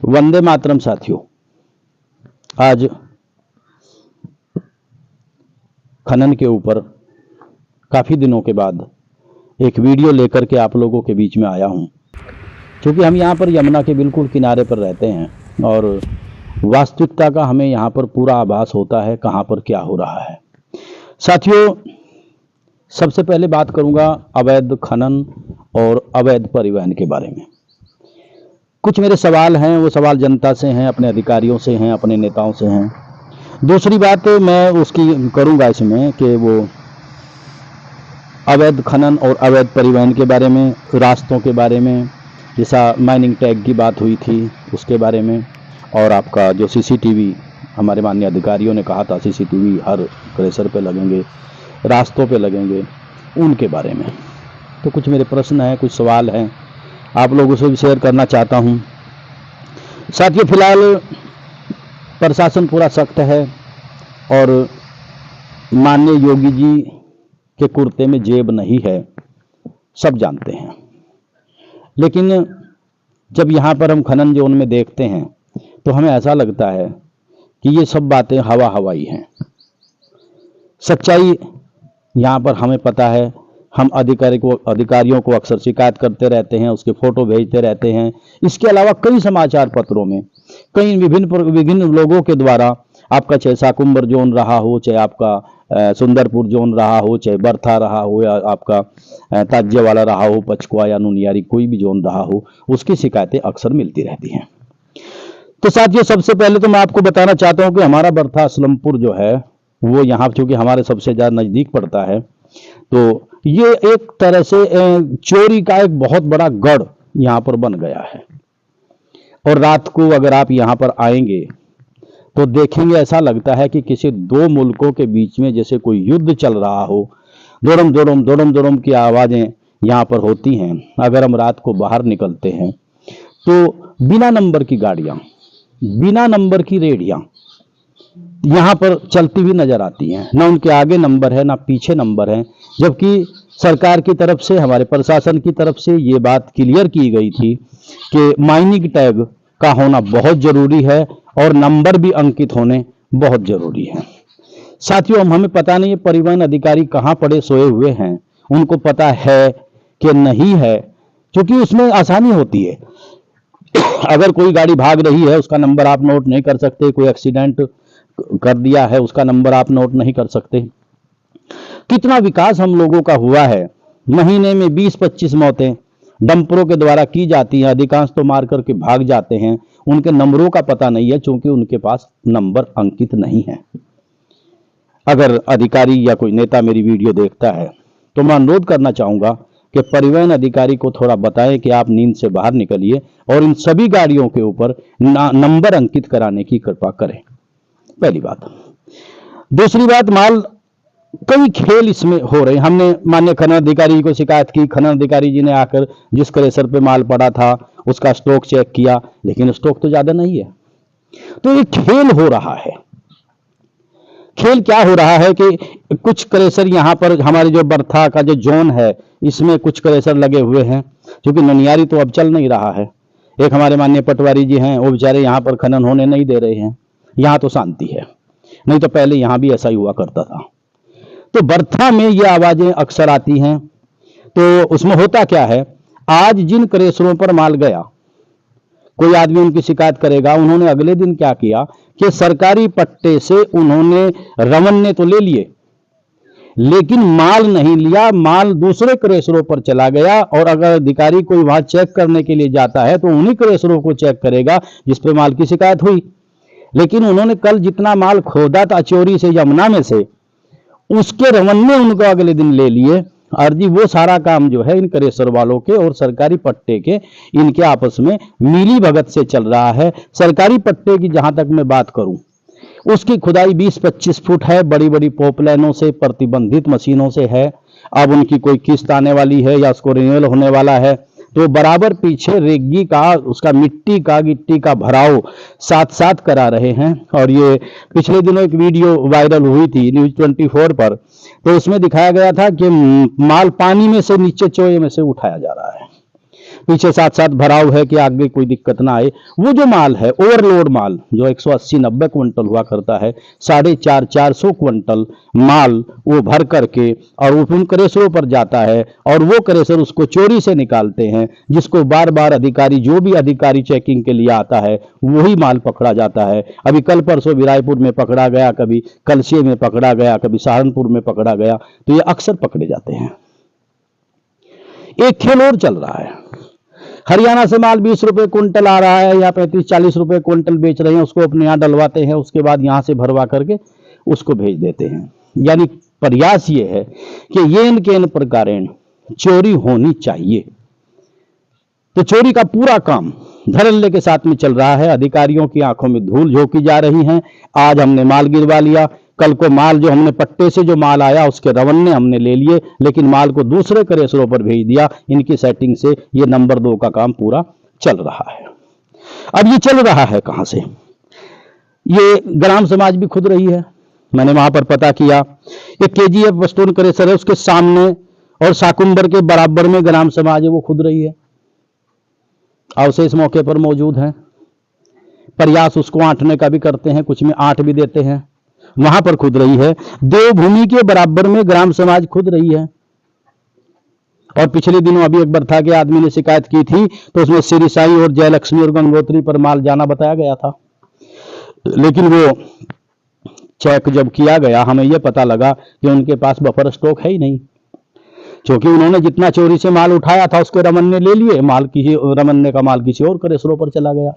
वंदे मातरम साथियों, आज खनन के ऊपर काफ़ी दिनों के बाद एक वीडियो लेकर के आप लोगों के बीच में आया हूं। क्योंकि हम यहाँ पर यमुना के बिल्कुल किनारे पर रहते हैं और वास्तविकता का हमें यहाँ पर पूरा आभास होता है कहाँ पर क्या हो रहा है। साथियों, सबसे पहले बात करूँगा अवैध खनन और अवैध परिवहन के बारे में। कुछ मेरे सवाल हैं, वो सवाल जनता से हैं, अपने अधिकारियों से हैं, अपने नेताओं से हैं। दूसरी बात मैं उसकी करूंगा इसमें कि वो अवैध खनन और अवैध परिवहन के बारे में, रास्तों के बारे में, जैसा माइनिंग टैग की बात हुई थी उसके बारे में, और आपका जो सीसीटीवी हमारे माननीय अधिकारियों ने कहा था सीसीटीवी हर क्रेशर पे लगेंगे, रास्तों पे लगेंगे, उनके बारे में। तो कुछ मेरे प्रश्न हैं, कुछ सवाल हैं, आप लोगों से भी शेयर करना चाहता हूं। साथियों, फिलहाल प्रशासन पूरा सख्त है और माननीय योगी जी के कुर्ते में जेब नहीं है, सब जानते हैं। लेकिन जब यहाँ पर हम खनन जोन में देखते हैं तो हमें ऐसा लगता है कि ये सब बातें हवा हवाई हैं। सच्चाई यहाँ पर हमें पता है। हम अधिकारियों को अक्सर शिकायत करते रहते हैं, उसके फोटो भेजते रहते हैं। इसके अलावा कई समाचार पत्रों में कई विभिन्न लोगों के द्वारा, आपका चाहे साकुम्बर जोन रहा हो, चाहे आपका सुंदरपुर जोन रहा हो, चाहे बर्था रहा हो, या आपका ताज्यवाला रहा हो, पचकुआ या नुनियारी, कोई भी जोन रहा हो, उसकी शिकायतें अक्सर मिलती रहती हैं। तो साथियों, सबसे पहले तो मैं आपको बताना चाहता हूं कि हमारा बर्था असलमपुर जो है वो यहाँ चूंकि हमारे सबसे ज़्यादा नज़दीक पड़ता है, तो ये एक तरह से चोरी का एक बहुत बड़ा गढ़ यहाँ पर बन गया है। और रात को अगर आप यहाँ पर आएंगे तो देखेंगे, ऐसा लगता है कि किसी दो मुल्कों के बीच में जैसे कोई युद्ध चल रहा हो। दोड़म दोड़म दोड़म दोड़म की आवाज़ें यहाँ पर होती हैं। अगर हम रात को बाहर निकलते हैं तो बिना नंबर की गाड़ियाँ, बिना नंबर की रेडियाँ यहाँ पर चलती हुई नजर आती हैं। ना उनके आगे नंबर है, ना पीछे नंबर है। जबकि सरकार की तरफ से, हमारे प्रशासन की तरफ से ये बात क्लियर की गई थी कि माइनिंग टैग का होना बहुत जरूरी है और नंबर भी अंकित होने बहुत जरूरी है। साथियों, हमें पता नहीं है परिवहन अधिकारी कहाँ पड़े सोए हुए हैं, उनको पता है कि नहीं है, क्योंकि उसमें आसानी होती है। अगर कोई गाड़ी भाग रही है उसका नंबर आप नोट नहीं कर सकते, कोई एक्सीडेंट कर दिया है उसका नंबर आप नोट नहीं कर सकते। कितना विकास हम लोगों का हुआ है। महीने में 20-25 मौतें डंपरों के द्वारा की जाती हैं, अधिकांश तो मार करके भाग जाते हैं। उनके नंबरों का पता नहीं है क्योंकि उनके पास नंबर अंकित नहीं है। अगर अधिकारी या कोई नेता मेरी वीडियो देखता है तो मैं अनुरोध करना चाहूंगा कि परिवहन अधिकारी को थोड़ा बताएं कि आप नींद से बाहर निकलिए और इन सभी गाड़ियों के ऊपर नंबर अंकित कराने की कृपा करें। पहली बात। दूसरी बात, माल कई खेल इसमें हो रहे हैं। हमने माननीय खनन अधिकारी को शिकायत की, खनन अधिकारी जी ने आकर जिस क्रेशर पे माल पड़ा था उसका स्टॉक चेक किया, लेकिन स्टॉक तो ज्यादा नहीं है। तो ये खेल हो रहा है। खेल क्या हो रहा है कि कुछ क्रेशर यहाँ पर हमारे जो बर्था का जो जोन है इसमें कुछ क्रेशर लगे हुए हैं, क्योंकि ननियारी तो अब चल नहीं रहा है। एक हमारे माननीय पटवारी जी हैं, वो बेचारे यहाँ पर खनन होने नहीं दे रहे हैं। यहाँ तो शांति है, नहीं तो पहले यहाँ भी ऐसा ही हुआ करता था। तो बर्था में ये आवाजें अक्सर आती हैं। तो उसमें होता क्या है, आज जिन क्रेशरों पर माल गया, कोई आदमी उनकी शिकायत करेगा, उन्होंने अगले दिन क्या किया कि सरकारी पट्टे से उन्होंने रवन्ने तो ले लिए लेकिन माल नहीं लिया। माल दूसरे क्रेशरों पर चला गया और अगर अधिकारी कोई वहां चेक करने के लिए जाता है तो उन्हीं क्रेशरों को चेक करेगा जिस पर माल की शिकायत हुई। लेकिन उन्होंने कल जितना माल खोदा था चोरी से यमुना में से, उसके रवन्ने उनको अगले दिन ले लिए। और जी वो सारा काम जो है इन क्रेशर वालों के और सरकारी पट्टे के, इनके आपस में मिली भगत से चल रहा है। सरकारी पट्टे की जहां तक मैं बात करूं, उसकी खुदाई 20-25 फुट है, बड़ी बड़ी पोपलाइनों से, प्रतिबंधित मशीनों से है। अब उनकी कोई किस्त आने वाली है या उसको रिन्यूअल होने वाला है, तो बराबर पीछे रेगी का, उसका मिट्टी का, गिट्टी का भराव साथ साथ करा रहे हैं। और ये पिछले दिनों एक वीडियो वायरल हुई थी न्यूज 24 पर, तो उसमें दिखाया गया था कि माल पानी में से नीचे चोए में से उठाया जा रहा है। पीछे साथ साथ भराव है कि आगे कोई दिक्कत ना आए। वो जो माल है ओवरलोड माल जो 180-90 क्विंटल हुआ करता है, 450-400 क्विंटल माल वो भर करके और उन क्रेशरों पर जाता है और वो क्रेशर उसको चोरी से निकालते हैं, जिसको बार बार अधिकारी जो भी अधिकारी चेकिंग के लिए आता है वही माल पकड़ा जाता है। अभी कल परसों भी रायपुर में पकड़ा गया, कभी कलसी में पकड़ा गया, कभी सहारनपुर में पकड़ा गया, तो ये अक्सर पकड़े जाते हैं। एक खेल और चल रहा है, हरियाणा से माल 20 रुपए क्विंटल आ रहा है या 35-40 रुपए क्विंटल बेच रहे हैं, उसको अपने यहाँ डलवाते हैं, उसके बाद यहाँ से भरवा करके उसको भेज देते हैं। यानी प्रयास ये है कि येन केन प्रकारेण चोरी होनी चाहिए। तो चोरी का पूरा काम धड़ल्ले के साथ में चल रहा है, अधिकारियों की आंखों में धूल झोंकी जा रही है। आज हमने माल गिरवा लिया, कल को माल जो हमने पट्टे से जो माल आया उसके रवन्ने हमने ले लिए, लेकिन माल को दूसरे क्रेशरों पर भेज दिया। इनकी सेटिंग से ये नंबर 2 का काम पूरा चल रहा है। अब ये चल रहा है कहां से? ये ग्राम समाज भी खुद रही है। मैंने वहां पर पता किया, एक केजीएफ स्टोन क्रेशर है, उसके सामने और साकुंबर के बराबर में ग्राम समाज है, वो खुद रही है। अवशेष मौके पर मौजूद है, प्रयास उसको आंटने का भी करते हैं, कुछ में आंट भी देते हैं, वहां पर खुद रही है। देवभूमि के बराबर में ग्राम समाज खुद रही है। और पिछले दिनों अभी एक बरथा के आदमी ने शिकायत की थी, तो उसमें श्री साई और जयलक्ष्मी और गंगोत्री पर माल जाना बताया गया था, लेकिन वो चेक जब किया गया हमें यह पता लगा कि उनके पास बफर स्टॉक है ही नहीं, क्योंकि उन्होंने जितना चोरी से माल उठाया था उसके रमन्ने ले लिए, माल किसी रमन्ने का माल किसी और क्रेशरों पर चला गया,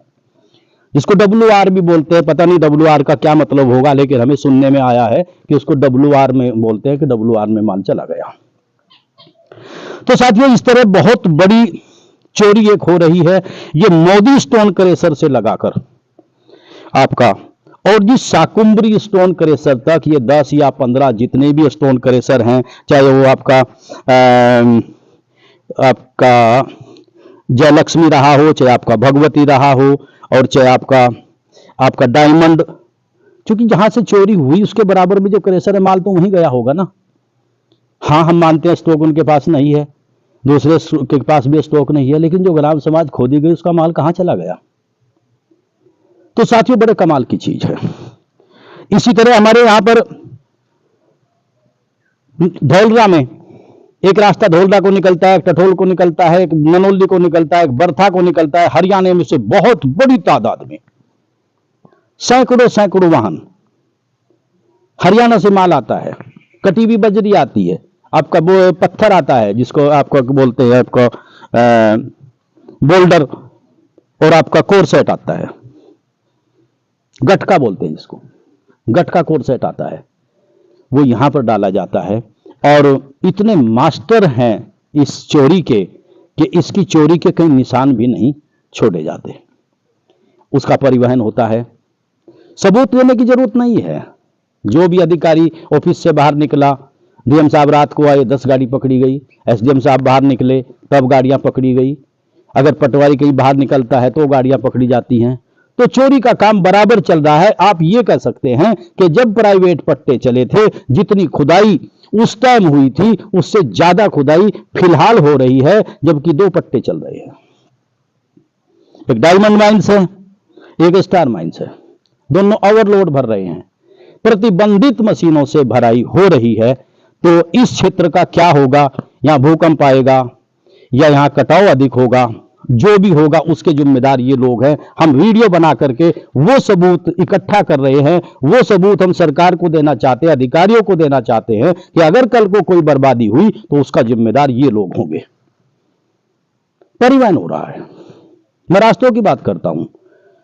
जिसको WR भी बोलते हैं। पता नहीं WR का क्या मतलब होगा, लेकिन हमें सुनने में आया है कि उसको WR में बोलते हैं कि WR में माल चला गया। तो साथियों, इस तरह बहुत बड़ी चोरी एक हो रही है, ये मोदी स्टोन क्रेशर से लगाकर आपका और जिस शाकुंभरी स्टोन क्रेशर तक, ये 10 या 15 जितने भी स्टोन क्रेशर हैं, चाहे वो आपका जयलक्ष्मी रहा हो, चाहे आपका भगवती रहा हो, और चाहे आपका डायमंड, क्योंकि जहां से चोरी हुई उसके बराबर में जो क्रेशर है माल तो वहीं गया होगा ना। हाँ, हम मानते हैं स्टॉक उनके पास नहीं है, दूसरे के पास भी स्टॉक नहीं है, लेकिन जो ग्राम समाज खोदी गई उसका माल कहां चला गया? तो साथियों, बड़े कमाल की चीज है। इसी तरह हमारे यहां पर धौलरा में एक रास्ता धौलरा को निकलता है, एक टठोल को निकलता है, एक ननौली को निकलता है, एक बरथा को निकलता है। हरियाणा में से बहुत बड़ी तादाद में सैकड़ों वाहन हरियाणा से माल आता है। कटी हुई बजरी आती है, आपका वो पत्थर आता है जिसको आपको बोलते हैं आपका बोल्डर, और आपका कोरसेट आता है, गटका बोलते हैं जिसको, गटका कोरसेट आता है, वो यहां पर डाला जाता है। और इतने मास्टर हैं इस चोरी के कि इसकी चोरी के कई निशान भी नहीं छोड़े जाते। उसका परिवहन होता है, सबूत देने की जरूरत नहीं है। जो भी अधिकारी ऑफिस से बाहर निकला, डीएम साहब रात को आए 10 गाड़ी पकड़ी गई, एसडीएम साहब बाहर निकले तब गाड़ियां पकड़ी गई, अगर पटवारी कहीं बाहर निकलता है तो गाड़ियां पकड़ी जाती हैं। तो चोरी का काम बराबर चल रहा है। आप ये कह सकते हैं कि जब प्राइवेट पट्टे चले थे, जितनी खुदाई उस टाइम हुई थी उससे ज्यादा खुदाई फिलहाल हो रही है, जबकि 2 पट्टे चल रहे हैं, एक डायमंड माइंस है, एक स्टार माइंस है, दोनों ओवरलोड भर रहे हैं, प्रतिबंधित मशीनों से भराई हो रही है। तो इस क्षेत्र का क्या होगा? यहां भूकंप आएगा या यहां कटाव अधिक होगा, जो भी होगा उसके जिम्मेदार ये लोग हैं। हम वीडियो बना करके वो सबूत इकट्ठा कर रहे हैं, वो सबूत हम सरकार को देना चाहते हैं, अधिकारियों को देना चाहते हैं कि अगर कल को कोई बर्बादी हुई तो उसका जिम्मेदार ये लोग होंगे। परिवहन हो रहा है, मैं रास्तों की बात करता हूं।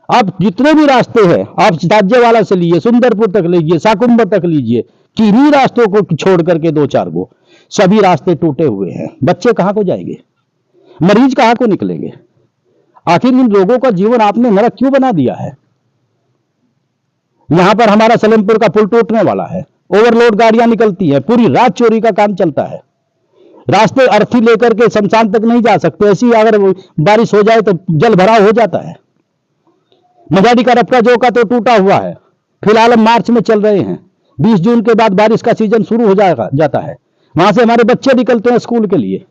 आप जितने भी रास्ते हैं, आप राज्यवाला से लीजिए, सुंदरपुर तक लीजिए, साकुंबर तक लीजिए, किन्हीं रास्तों को छोड़ करके 2-4 गो सभी रास्ते टूटे हुए हैं। बच्चे कहां को जाएंगे? मरीज कहां को निकलेंगे? आखिर इन लोगों का जीवन आपने नरक क्यों बना दिया है? यहां पर हमारा सलेमपुर का पुल टूटने वाला है, ओवरलोड गाड़ियां निकलती हैं, पूरी रात चोरी का काम चलता है। रास्ते अर्थी लेकर के शमशान तक नहीं जा सकते, ऐसी अगर बारिश हो जाए तो जल भराव हो जाता है। मजाडी का रपटा जो का तो टूटा हुआ है, फिलहाल हम मार्च में चल रहे हैं, 20 जून के बाद बारिश का सीजन शुरू हो जाता है, वहां से हमारे बच्चे निकलते हैं स्कूल के लिए।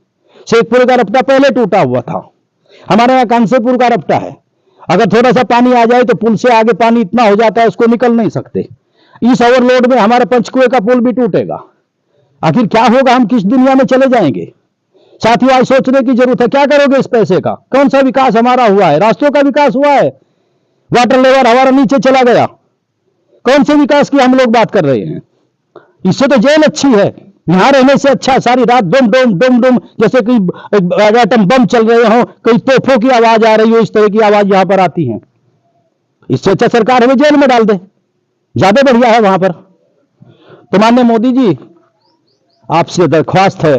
शेखपुरे का रपटा पहले टूटा हुआ था, हमारे यहाँ कांसेपुर का रपटा है, अगर थोड़ा सा पानी आ जाए तो पुल से आगे पानी इतना हो जाता है उसको निकल नहीं सकते। इस ओवरलोड में हमारे पंचकुए का पुल भी टूटेगा। आखिर क्या होगा, हम किस दुनिया में चले जाएंगे? साथियों, आज सोचने की जरूरत है, क्या करोगे इस पैसे का? कौन सा विकास हमारा हुआ है? रास्तों का विकास हुआ है? वाटर लेवल हमारा नीचे चला गया। कौन से विकास की हम लोग बात कर रहे हैं? इससे तो जेल अच्छी है, यहां रहने से अच्छा सारी रात डुम डुम डुम डुम जैसे कि एटम बम चल रहे हो, कई तोपों की आवाज आ रही हो, इस तरह की आवाज यहां पर आती है। इससे अच्छा सरकार हमें जेल में डाल दे, ज्यादा बढ़िया है वहां पर। तो माननीय मोदी जी, आपसे दरख्वास्त है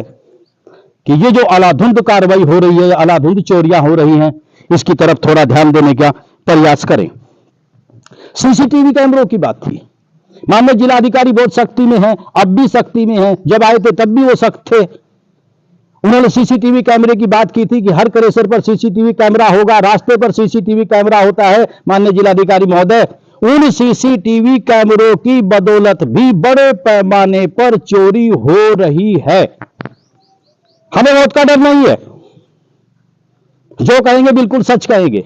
कि ये जो अलाधुंध कार्रवाई हो रही है, अलाधुंध चोरियां हो रही हैं, इसकी तरफ थोड़ा ध्यान देने का प्रयास करें। सीसीटीवी कैमरों की बात थी, माननीय जिलाधिकारी बहुत सख्ती में है, अब भी सख्ती में है, जब आए थे तब भी वो सख्त थे। उन्होंने सीसीटीवी कैमरे की बात की थी कि हर क्रेशर पर सीसीटीवी कैमरा होगा, रास्ते पर सीसीटीवी कैमरा होता है। माननीय जिलाधिकारी महोदय, उन सीसीटीवी कैमरों की बदौलत भी बड़े पैमाने पर चोरी हो रही है। हमें मौत का डर नहीं है, जो कहेंगे बिल्कुल सच कहेंगे।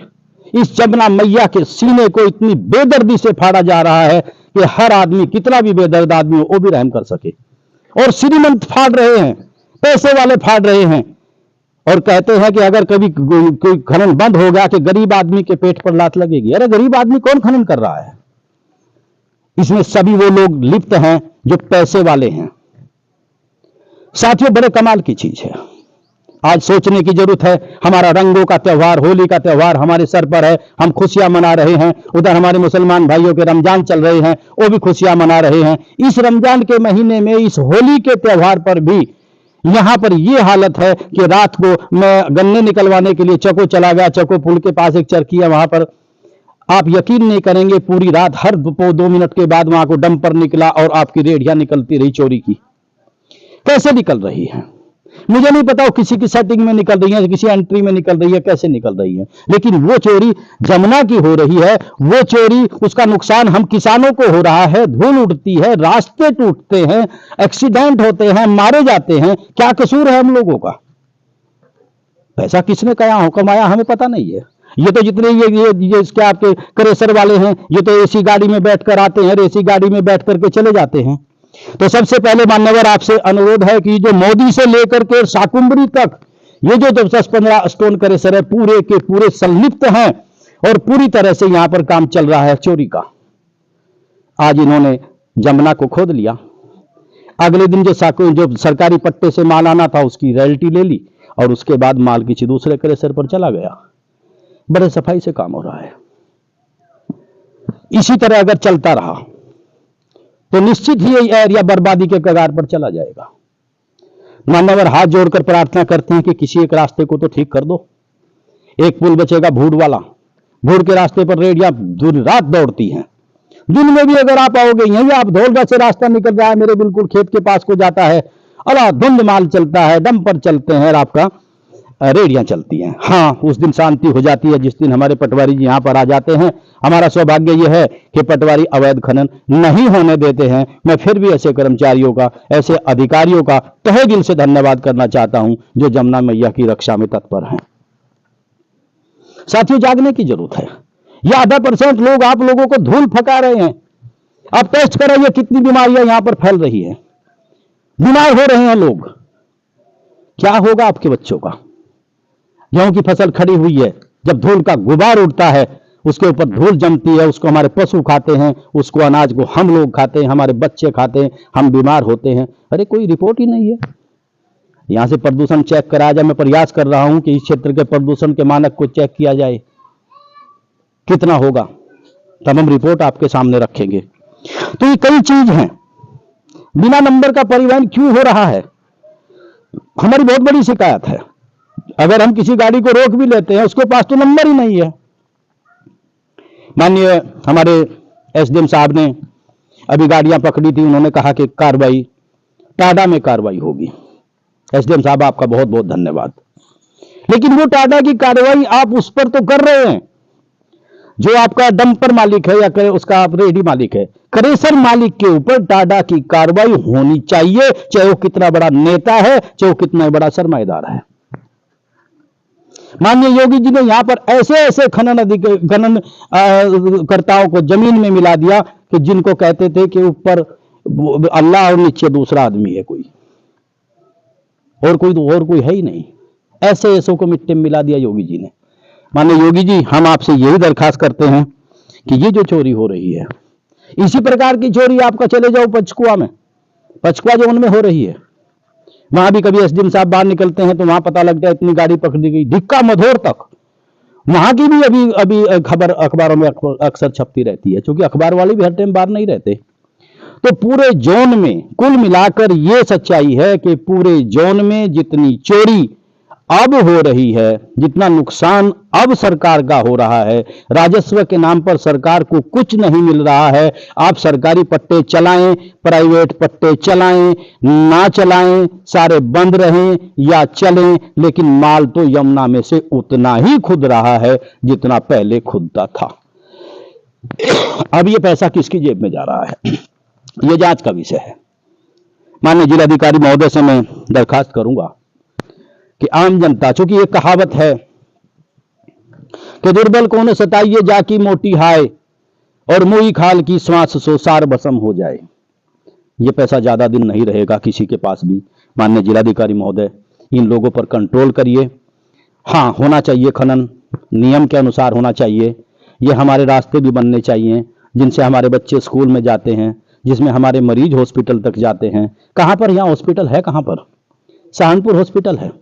इस जमुना मैया के सीने को इतनी बेदर्दी से फाड़ा जा रहा है कि हर आदमी, कितना भी बेदर्द आदमी हो, वो भी रहम कर सके। और श्रीमंत फाड़ रहे हैं, पैसे वाले फाड़ रहे हैं, और कहते हैं कि अगर कभी कोई खनन बंद हो गया कि गरीब आदमी के पेट पर लात लगेगी। अरे गरीब आदमी कौन खनन कर रहा है? इसमें सभी वो लोग लिप्त हैं जो पैसे वाले हैं। साथियों, बड़े कमाल की चीज है, आज सोचने की जरूरत है। हमारा रंगों का त्योहार, होली का त्योहार हमारे सर पर है, हम खुशियां मना रहे हैं। उधर हमारे मुसलमान भाइयों के रमजान चल रहे हैं, वो भी खुशियां मना रहे हैं। इस रमजान के महीने में, इस होली के त्योहार पर भी यहां पर यह हालत है कि रात को मैं गन्ने निकलवाने के लिए चको चला गया। चको पुल के पास एक चरखी है, वहां पर आप यकीन नहीं करेंगे, पूरी रात हर 2 मिनट के बाद वहां को डंपर निकला और आपकी रेडियां निकलती रही चोरी की। कैसे निकल रही है मुझे नहीं पता, वो किसी की सेटिंग में निकल रही है, किसी एंट्री में निकल रही है, कैसे निकल रही है, लेकिन वो चोरी जमुना की हो रही है। वो चोरी, उसका नुकसान हम किसानों को हो रहा है। धूल उड़ती है, रास्ते टूटते हैं, एक्सीडेंट होते हैं, मारे जाते हैं। क्या कसूर है हम लोगों का? पैसा किसने कमाया हमें पता नहीं है। ये तो जितने ये इसके आपके क्रेशर वाले हैं, ये तो एसी गाड़ी में बैठकर आते हैं, एसी गाड़ी में बैठ करके चले जाते हैं। तो सबसे पहले मान्यवर आपसे अनुरोध है कि जो मोदी से लेकर के शाकुंभरी तक ये जो 10-15 स्टोन क्रेशर है, पूरे के पूरे संलिप्त हैं और पूरी तरह से यहां पर काम चल रहा है चोरी का। आज इन्होंने जमुना को खोद लिया, अगले दिन जो सरकारी पट्टे से माल आना था उसकी रॉयल्टी ले ली और उसके बाद माल किसी दूसरे क्रेशर पर चला गया। बड़े सफाई से काम हो रहा है। इसी तरह अगर चलता रहा तो निश्चित ही यह एरिया बर्बादी के कगार पर चला जाएगा। मानवर हाथ जोड़कर प्रार्थना करते हैं कि किसी एक रास्ते को तो ठीक कर दो। एक पुल बचेगा भूड़ वाला, भूड़ के रास्ते पर रेडियां दिन रात दौड़ती हैं। दिन में भी अगर आप आओगे, यहीं आप धौलगा से रास्ता निकल रहा है, मेरे बिल्कुल खेत के पास को जाता है, अलाधुंध माल चलता है, डंपर चलते हैं और आपका रेडियां चलती हैं। हाँ, उस दिन शांति हो जाती है जिस दिन हमारे पटवारी जी यहां पर आ जाते हैं। हमारा सौभाग्य यह है कि पटवारी अवैध खनन नहीं होने देते हैं। मैं फिर भी ऐसे कर्मचारियों का, ऐसे अधिकारियों का तहे दिल से धन्यवाद करना चाहता हूं जो जमुना मैया की रक्षा में तत्पर हैं। साथियों, जागने की जरूरत है। यह 0.5% लोग आप लोगों को धूल फका रहे हैं। आप टेस्ट कराइए कितनी बीमारियां यहां पर फैल रही है, बीमार हो रहे हैं लोग। क्या होगा आपके बच्चों का? गेहूं की फसल खड़ी हुई है, जब धूल का गुबार उड़ता है, उसके ऊपर धूल जमती है, उसको हमारे पशु खाते हैं, उसको अनाज को हम लोग खाते हैं, हमारे बच्चे खाते हैं, हम बीमार होते हैं। अरे कोई रिपोर्ट ही नहीं है। यहां से प्रदूषण चेक कराया जाए। मैं प्रयास कर रहा हूं कि इस क्षेत्र के प्रदूषण के मानक को चेक किया जाए, कितना होगा, तब हम रिपोर्ट आपके सामने रखेंगे। तो ये कई चीज हैं। बिना नंबर का परिवहन क्यों हो रहा है, हमारी बहुत बड़ी शिकायत है। अगर हम किसी गाड़ी को रोक भी लेते हैं, उसके पास तो नंबर ही नहीं है। माननीय हमारे एसडीएम साहब ने अभी गाड़ियां पकड़ी थी, उन्होंने कहा कि कार्रवाई टाडा में कार्रवाई होगी। एसडीएम साहब, आपका बहुत बहुत धन्यवाद। लेकिन वो टाडा की कार्रवाई आप उस पर तो कर रहे हैं जो आपका डंपर मालिक है या उसका आप रेडी मालिक है। क्रेशर मालिक के ऊपर टाडा की कार्रवाई होनी चाहिए, चाहे वो कितना बड़ा नेता है, चाहे वो कितना बड़ा सरमाएदार है। माननीय योगी जी ने यहाँ पर ऐसे ऐसे खनन कर्ताओं को जमीन में मिला दिया कि जिनको कहते थे कि ऊपर अल्लाह और नीचे दूसरा आदमी है, कोई और कोई है ही नहीं। ऐसे ऐसों को मिट्टी में मिला दिया योगी जी ने। माननीय योगी जी, हम आपसे यही दरखास्त करते हैं कि ये जो चोरी हो रही है, इसी प्रकार की चोरी आपका चले जाओ पंचकुआ में, पंचकुआ जोन में हो रही है। वहां भी कभी एसडीएम साहब बाहर निकलते हैं तो वहां पता लगता है इतनी गाड़ी पकड़ी गई, धिक्का मधोर तक। वहां की भी अभी खबर अखबारों में अक्सर छपती रहती है, क्योंकि अखबार वाले भी हर टाइम बाहर नहीं रहते। तो पूरे जोन में कुल मिलाकर यह सच्चाई है कि पूरे जोन में जितनी चोरी अब हो रही है, जितना नुकसान अब सरकार का हो रहा है, राजस्व के नाम पर सरकार को कुछ नहीं मिल रहा है। आप सरकारी पट्टे चलाएं, प्राइवेट पट्टे चलाएं, ना चलाएं, सारे बंद रहें या चलें, लेकिन माल तो यमुना में से उतना ही खुद रहा है जितना पहले खुदता था। अब ये पैसा किसकी जेब में जा रहा है, ये जांच का विषय है। माननीय जिलाधिकारी महोदय से मैं दरखास्त करूंगा कि आम जनता, चूंकि ये कहावत है कि दुर्बल को न सताइए जाकी मोटी हाय और मुई खाल की श्वास सो सार बसम हो जाए, ये पैसा ज्यादा दिन नहीं रहेगा किसी के पास भी। माननीय जिलाधिकारी महोदय, इन लोगों पर कंट्रोल करिए। हाँ, होना चाहिए खनन, नियम के अनुसार होना चाहिए। ये हमारे रास्ते भी बनने चाहिए जिनसे हमारे बच्चे स्कूल में जाते हैं, जिसमें हमारे मरीज हॉस्पिटल तक जाते हैं। कहां पर यहाँ हॉस्पिटल है, कहां पर? सहारनपुर हॉस्पिटल है।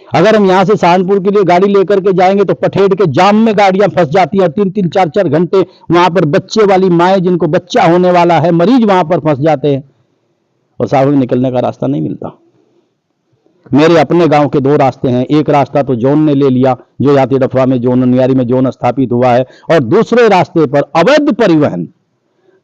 अगर हम यहां से सहारनपुर के लिए गाड़ी लेकर के जाएंगे तो पठेड़ के जाम में गाड़ियां फंस जाती हैं, 3-3, 4-4 घंटे वहां पर बच्चे वाली माएँ, जिनको बच्चा होने वाला है, मरीज वहां पर फंस जाते हैं और साहब निकलने का रास्ता नहीं मिलता। मेरे अपने गांव के 2 रास्ते हैं। एक रास्ता तो जोन ने ले लिया, जो याती डफवा में जोन, नियारी में जोन स्थापित हुआ है, और दूसरे रास्ते पर अवैध परिवहन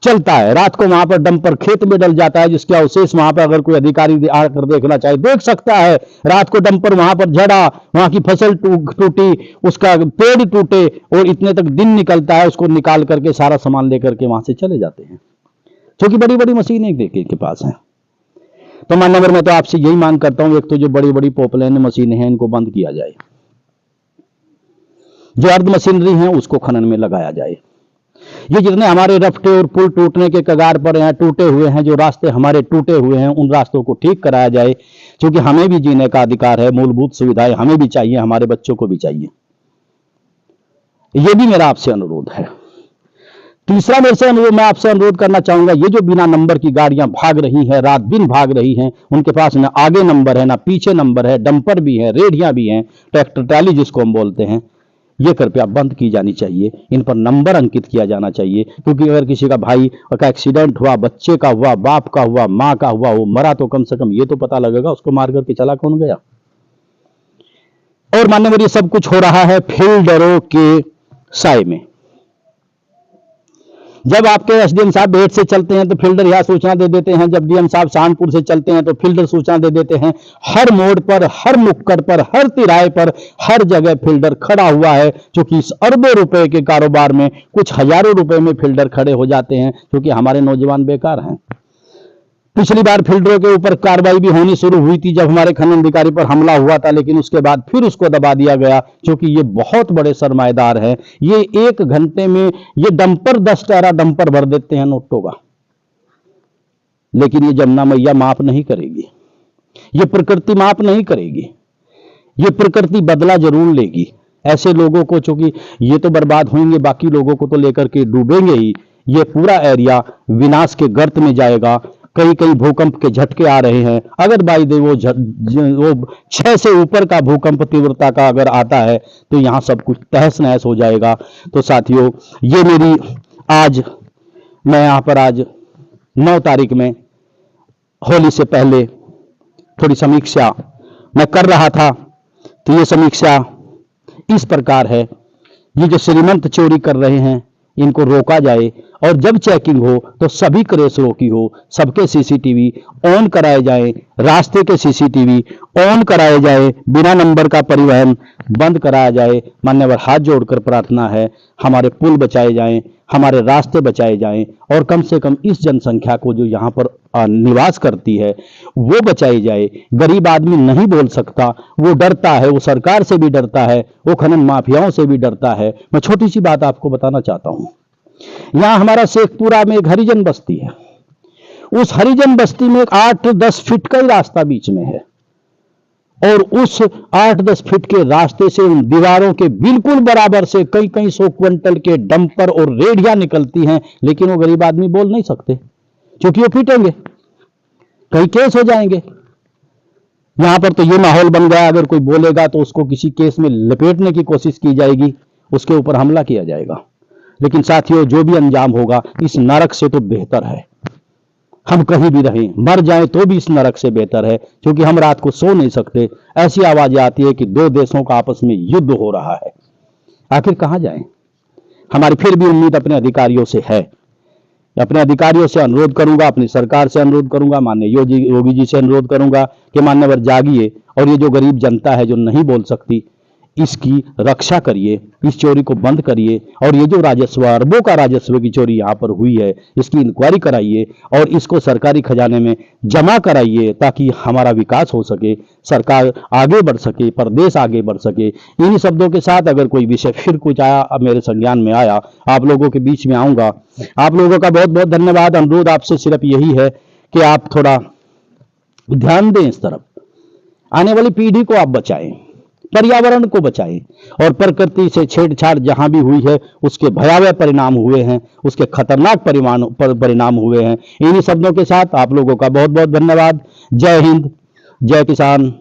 चलता है। रात को वहां पर डंपर खेत में डल जाता है, जिसके अवशेष वहां पर अगर कोई अधिकारी आकर देखना चाहे देख सकता है। रात को डंपर वहां पर झड़ा, वहां की फसल टूटी, उसका पेड़ टूटे, और इतने तक दिन निकलता है, उसको निकाल करके सारा सामान लेकर के वहां से चले जाते हैं, क्योंकि बड़ी बड़ी मशीनें के पास हैं। तो माननीय, मैं तो आपसे यही मांग करता हूं, एक तो जो बड़ी बड़ी पॉपुलर मशीनें हैं इनको बंद किया जाए, जो अर्ध मशीनरी है उसको खनन में लगाया जाए। ये जितने हमारे रफ्ते और पुल टूटने के कगार पर हैं, टूटे हुए हैं, जो रास्ते हमारे टूटे हुए हैं, उन रास्तों को ठीक कराया जाए, क्योंकि हमें भी जीने का अधिकार है। मूलभूत सुविधाएं हमें भी चाहिए, हमारे बच्चों को भी चाहिए। ये भी मेरा आपसे अनुरोध है। तीसरा मैं आपसे अनुरोध करना चाहूंगा, ये जो बिना नंबर की गाड़ियां भाग रही हैं, रात दिन भाग रही हैं, उनके पास ना आगे नंबर है ना पीछे नंबर है, डंपर भी है, रेडियां भी हैं, ट्रैक्टर ट्राली जिसको हम बोलते हैं, ये कृपया बंद की जानी चाहिए। इन पर नंबर अंकित किया जाना चाहिए, क्योंकि अगर किसी का भाई का एक्सीडेंट हुआ, बच्चे का हुआ, बाप का हुआ, माँ का हुआ, वो मरा, तो कम से कम ये तो पता लगेगा उसको मार करके चला कौन गया। और मान्यवर, ये सब कुछ हो रहा है फील्डरों के साए में। जब आपके एसडीएम साहब बेट से चलते हैं तो फील्डर यह सूचना दे देते हैं, जब डीएम साहब सहारनपुर से चलते हैं तो फील्डर सूचना दे देते हैं। हर मोड़ पर, हर नुक्कड़ पर, हर तिराहे पर, हर जगह फील्डर खड़ा हुआ है, क्योंकि इस अरबों रुपए के कारोबार में कुछ हजारों रुपए में फील्डर खड़े हो जाते हैं, क्योंकि हमारे नौजवान बेकार हैं। पिछली बार फील्डरों के ऊपर कार्रवाई भी होनी शुरू हुई थी जब हमारे खनन अधिकारी पर हमला हुआ था, लेकिन उसके बाद फिर उसको दबा दिया गया, क्योंकि ये बहुत बड़े सरमाएदार हैं। ये 1 घंटे में ये डंपर 10 टायरा डंपर भर देते हैं नोटों का, लेकिन ये जमुना मैया माफ नहीं करेगी, ये प्रकृति माफ नहीं करेगी, ये प्रकृति बदला जरूर लेगी। ऐसे लोगों को, चूंकि ये तो बर्बाद होंगे, बाकी लोगों को तो लेकर के डूबेंगे ही। ये पूरा एरिया विनाश के गर्त में जाएगा। कई कई भूकंप के झटके आ रहे हैं। अगर बाई दे वो 6 से ऊपर का भूकंप तीव्रता का अगर आता है तो यहां सब कुछ तहस नहस हो जाएगा। तो साथियों, ये मेरी मैं यहां पर आज 9 तारीख में होली से पहले थोड़ी समीक्षा मैं कर रहा था। तो ये समीक्षा इस प्रकार है, ये जो श्रीमंत चोरी कर रहे हैं इनको रोका जाए, और जब चेकिंग हो तो सभी क्रेशरों की हो, सबके सीसीटीवी ऑन कराए जाए, रास्ते के सीसीटीवी ऑन कराए जाए, बिना नंबर का परिवहन बंद कराया जाए। मान्यवर, हाथ जोड़कर प्रार्थना है, हमारे पुल बचाए जाएं, हमारे रास्ते बचाए जाएं और कम से कम इस जनसंख्या को जो यहाँ पर निवास करती है वो बचाई जाए। गरीब आदमी नहीं बोल सकता, वो डरता है, वो सरकार से भी डरता है, वो खनन माफियाओं से भी डरता है। मैं छोटी सी बात आपको बताना चाहता हूँ। यहाँ हमारा शेखपुरा में एक हरिजन बस्ती है। उस हरिजन बस्ती में 8-10 फीट का ही रास्ता बीच में है और उस 8-10 फीट के रास्ते से उन दीवारों के बिल्कुल बराबर से कई कई 100 क्विंटल के डंपर और रेडियां निकलती हैं, लेकिन वो गरीब आदमी बोल नहीं सकते क्योंकि वो पीटेंगे, कई केस हो जाएंगे। यहां पर तो ये माहौल बन गया, अगर कोई बोलेगा तो उसको किसी केस में लपेटने की कोशिश की जाएगी, उसके ऊपर हमला किया जाएगा। लेकिन साथियों, जो भी अंजाम होगा इस नरक से तो बेहतर है हम कहीं भी रहें, मर जाएं तो भी इस नरक से बेहतर है, क्योंकि हम रात को सो नहीं सकते। ऐसी आवाजें आती है कि 2 देशों का आपस में युद्ध हो रहा है। आखिर कहां जाएं? हमारी फिर भी उम्मीद अपने अधिकारियों से है। अपने अधिकारियों से अनुरोध करूंगा, अपनी सरकार से अनुरोध करूंगा, माननीय योगी जी से अनुरोध करूंगा कि मान्यवर जागिए और ये जो गरीब जनता है जो नहीं बोल सकती, इसकी रक्षा करिए, इस चोरी को बंद करिए और ये जो राजस्व, अरबों का राजस्व की चोरी यहाँ पर हुई है, इसकी इंक्वायरी कराइए और इसको सरकारी खजाने में जमा कराइए ताकि हमारा विकास हो सके, सरकार आगे बढ़ सके, प्रदेश आगे बढ़ सके। इन्हीं शब्दों के साथ अगर कोई विषय फिर कुछ आया, अब मेरे संज्ञान में आया, आप लोगों के बीच में आऊंगा। आप लोगों का बहुत बहुत धन्यवाद। अनुरोध आपसे सिर्फ यही है कि आप थोड़ा ध्यान दें इस तरफ, आने वाली पीढ़ी को आप बचाएं, पर्यावरण को बचाएं और प्रकृति से छेड़छाड़ जहां भी हुई है उसके भयावह परिणाम हुए हैं, उसके खतरनाक परिणाम हुए हैं। इन्हीं शब्दों के साथ आप लोगों का बहुत बहुत धन्यवाद। जय हिंद, जय किसान,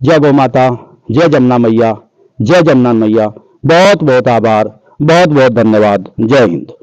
जय गौ माता, जय जमुना मैया, जय जमुना मैया। बहुत बहुत आभार, बहुत बहुत धन्यवाद। जय हिंद।